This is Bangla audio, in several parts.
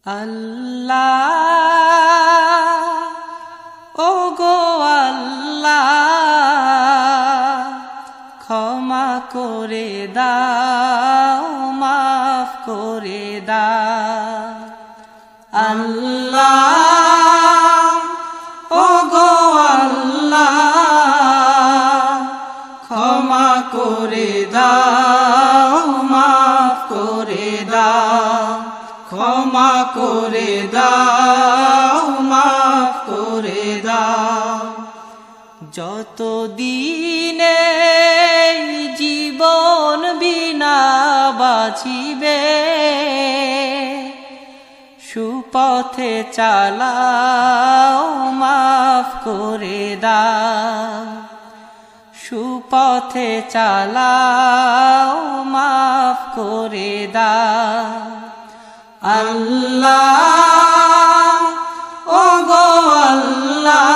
আল্লাহ ওগো আল্লাহ ক্ষমা করে দাও মাফ করে দাও আল্লাহ ওগো আল্লাহ ক্ষমা করে দাও মাফ করে দাও ক্ষমা করে দাও মাফ করে দাও যতদিনে জীবন বিনা বাঁচিবে সুপথে চালাও মাফ করে দাও সুপথে চালাও মাফ করে দাও আল্লাহ ওগো আল্লাহ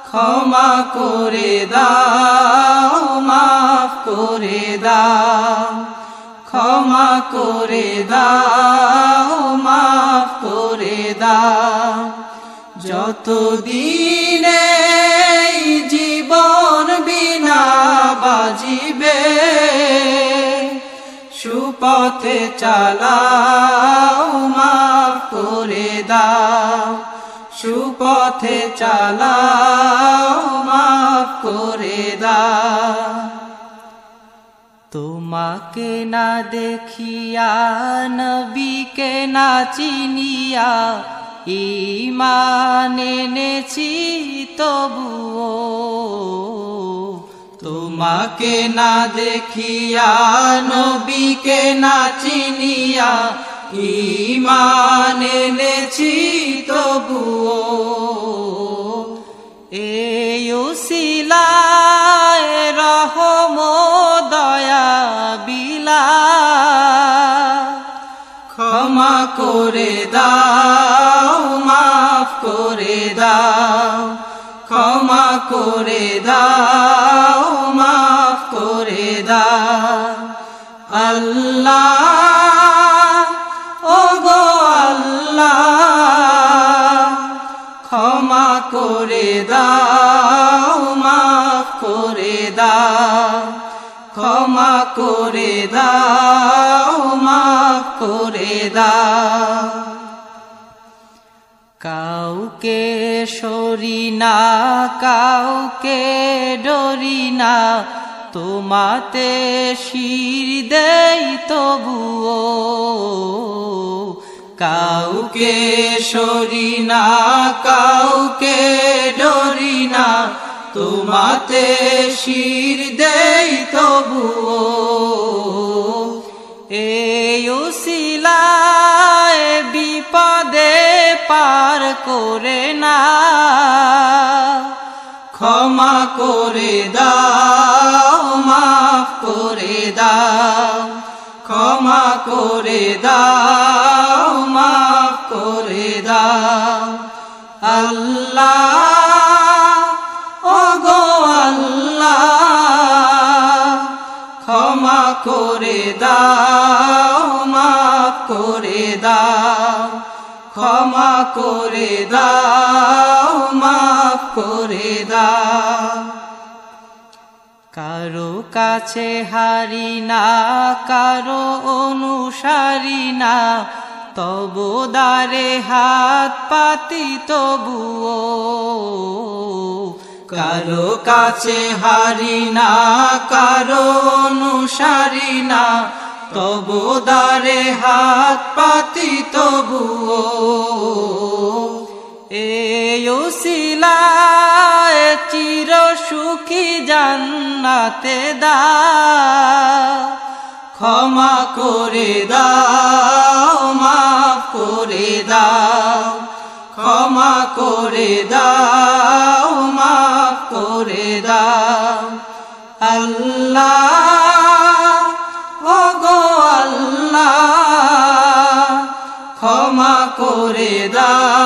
ক্ষমা করে দাও মাফ করে দাও ক্ষমা করে দাও মাফ করে দাও যতদিনে জীবন বিনা বাজিবে সুপথে চালাও মাফ করে দাও সুপথে চালাও মাফ করে দাও তোমাকে না দেখিয়া নবীকে না চিনিয়া ঈমান এনেছি তবুও তোমাকে না দেখিয়া নবীকে না চিনিয়া ঈমান এনেছি তবুও এই উসিলায় রহম দয়া বিলা ক্ষমা করে দাও মাফ করে দাও ক্ষমা করে দাও মাফ করে দাও আল্লাহ ওগো আল্লাহ ক্ষমা করে দাও মাফ করে দাও ক্ষমা করে দাও মাফ করে দাও কাউকে সরি না কাউকে ডরি না তোমাতে শির দেই তবুও কাউকে সরি না কাউকে ডরি না তোমাতে শির দেই তবুও এই উসিলায় বিপদে পার করে না ক্ষমা করে দাও মাফ করে দাও ক্ষমা করে দাও মাফ করে দাও আল্লাহ ওগো আল্লাহ ক্ষমা করে দাও মাফ করে দাও ক্ষমা করে দাও মাফ করে দাও কারো কাছে হারি না কারো অনুসারী না তবু দ্বারে হাত পাতি তবুও কারো কাছে হারি না কারো অনুসারী না তবু দ্বারে হাত পাতি তবুও এই উসিলায় চির সুখী জান্নাতে দাও ক্ষমা করে দাও মাফ করে দাও ক্ষমা করে দাও মাফ করে দাও আল্লাহ